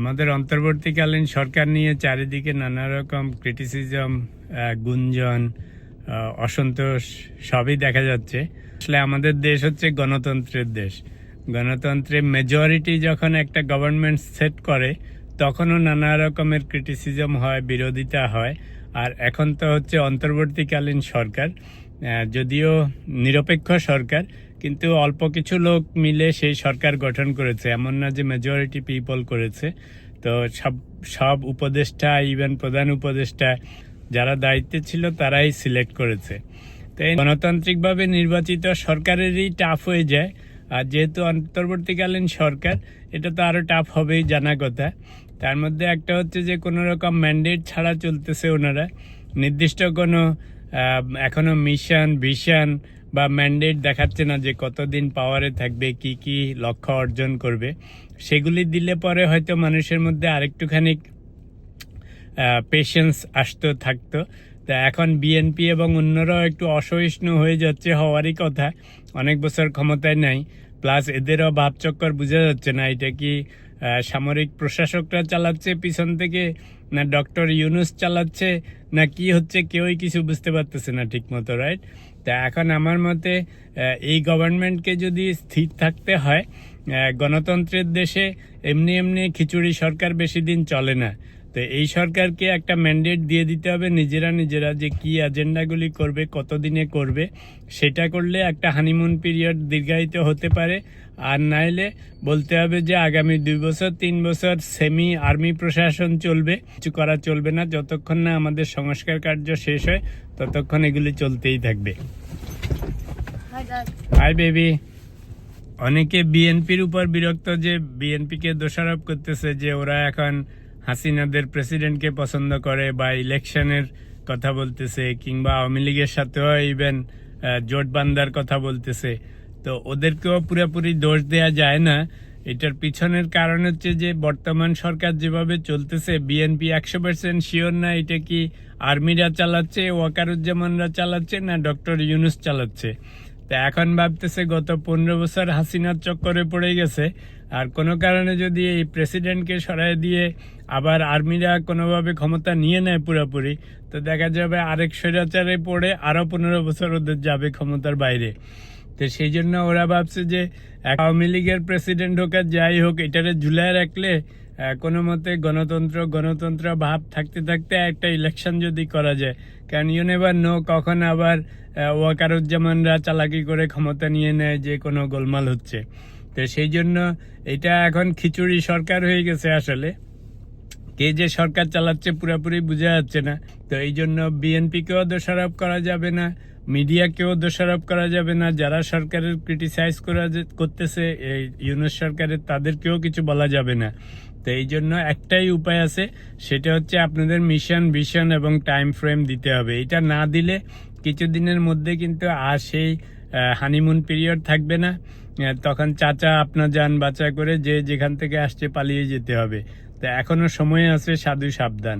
আমাদের অন্তর্বর্তীকালীন সরকার নিয়ে চারিদিকে নানা রকম ক্রিটিসিজম, গুঞ্জন, অসন্তোষ সবই দেখা যাচ্ছে। আসলে আমাদের দেশ হচ্ছে গণতন্ত্রের দেশ। গণতন্ত্রে মেজরিটি যখন একটা গভর্নমেন্ট সেট করে তখনও নানা রকমের ক্রিটিসিজম হয়, বিরোধিতা হয়। আর এখন তো হচ্ছে অন্তর্বর্তীকালীন সরকার, যদিও নিরপেক্ষ সরকার, কিন্তু অল্প কিছু লোক মিলে সেই সরকার গঠন করেছে, এমন না যে মেজরিটি পিপল করেছে। তো সব উপদেষ্টা, ইভেন প্রধান উপদেষ্টা যারা দায়িত্বে ছিল তারাই সিলেক্ট করেছে। তো এই গণতান্ত্রিকভাবে নির্বাচিত সরকারেরই টাফ হয়ে যায়। আর যেহেতু অন্তর্বর্তীকালীন সরকার, এটা তো আরও টাফ হবেই, জানা কথা। তার মধ্যে একটা হচ্ছে যে কোনো রকম ম্যান্ডেট ছাড়া চলতেছে ওনারা। নির্দিষ্ট কোনো এখনো মিশন, ভিশন বা ম্যান্ডেট দেখাচ্ছে না যে কতদিন পাওয়ারে থাকবে, কি কি লক্ষ্য অর্জন করবে। সেগুলি দিলে পরে হয়তো মানুষের মধ্যে আরেকটুখানি পেশেন্স থাকতো। তা এখন বিএনপি এবং অন্যরাও একটু অসহিষ্ণু হয়ে যাচ্ছে, হওয়ারই কথা। অনেক বছর ক্ষমতায় নাই, প্লাস এদেরও ভাবচক্কর বোঝা যাচ্ছে না। এটা কি সামরিক প্রশাসকরা চালাচ্ছে পিছন থেকে, না ডক্টর ইউনুস চালাচ্ছে, না কি হচ্ছে, কেউই কিছু বুঝতে পারতেছে না ঠিক মতো, রাইট? তা এখন আমার মতে এই গভর্নমেন্টকে যদি স্থির থাকতে হয়, গণতন্ত্রের দেশে এমনি এমনি খিচুড়ি সরকার বেশি দিন চলে না। তো এই সরকারকে একটা ম্যান্ডেট দিয়ে দিতে হবে নিজেরা যে কি এজেন্ডাগুলি করবে, কতদিনে করবে। সেটা করলে একটা হানিমুন পিরিয়ড দীর্ঘায়িত হতে পারে। আর নাইলে বলতে হবে যে আগামী 2 বছর 3 বছর সেমি আর্মি প্রশাসন চলবে, কিছু করা চলবে না। যতক্ষণ না আমাদের সংস্কার কার্য শেষ হয় ততক্ষণ এগুলি চলতেই থাকবে। Hi baby. অনেকে বিএনপির উপর বিরক্ত, যে বিএনপিকে দোষারোপ করতেছে যে ওরা এখন হাসিনাদের প্রেসিডেন্টকে পছন্দ করে বা ইলেকশনের কথা বলতেছে, কিংবা আওয়ামী লীগের সাথেও ইভেন জোট বান্ধার কথা বলতেছে। তো ওদেরকেও পুরোপুরি দোষ দেয়া যায় না। এটার পিছনের কারণ হচ্ছে যে বর্তমান সরকার যেভাবে চলতেছে, বিএনপি 100% শিওর না এটা কি আর্মিরা চালাচ্ছে, ওয়াকারুজ্জামানরা চালাচ্ছে, না ডক্টর ইউনুস চালাচ্ছে। তা এখন ভাবতেছে গত 15 বছর হাসিনার চক্করে পড়ে গেছে, আর কোনো কারণে যদি এই প্রেসিডেন্টকে সরাই দিয়ে আবার আর্মিরা কোনোভাবে ক্ষমতা নিয়ে নেয় পুরোপুরি, তো দেখা যাবে আরেক স্বৈরাচারে পড়ে আরও 15 বছর ওদের যাবে ক্ষমতার বাইরে। তো সেই জন্য ওরা ভাবছে যে আওয়ামী লীগের প্রেসিডেন্ট হোক আর যাই হোক, এটারে ঝুলায় রাখলে কোনো মতে গণতন্ত্র ভাব থাকতে থাকতে একটা ইলেকশন যদি করা যায়, কারণ ইউ নেভার নো কখন আবার ওয়াকারুজ্জামানরা চালাকি করে ক্ষমতা নিয়ে নেয়, যে কোনো গোলমাল হচ্ছে। তো সেই জন্য এটা এখন খিচুড়ি সরকার হয়ে গেছে। আসলে কে যে সরকার চালাচ্ছে পুরোপুরি বোঝা যাচ্ছে না। তো এই জন্য বিএনপিকেও দোষারোপ করা যাবে না, মিডিয়াকেও দোষারোপ করা যাবে না। যারা সরকারের ক্রিটিসাইজ করতেছে এই ইউনুস সরকারের, তাদেরকেও কিছু বলা যাবে না। তো এই জন্য একটাই উপায় আছে, সেটা হচ্ছে আপনাদের মিশন, ভিশন এবং টাইম ফ্রেম দিতে হবে। এটা না দিলে কিছুদিনের মধ্যে কিন্তু আর সেই হানিমুন পিরিয়ড থাকবে না। তখন চাচা আপনার যান বাঁচা করে যে যেখান থেকে আসছে পালিয়ে যেতে হবে। তো এখনো সময় আছে, সাধু সাবধান।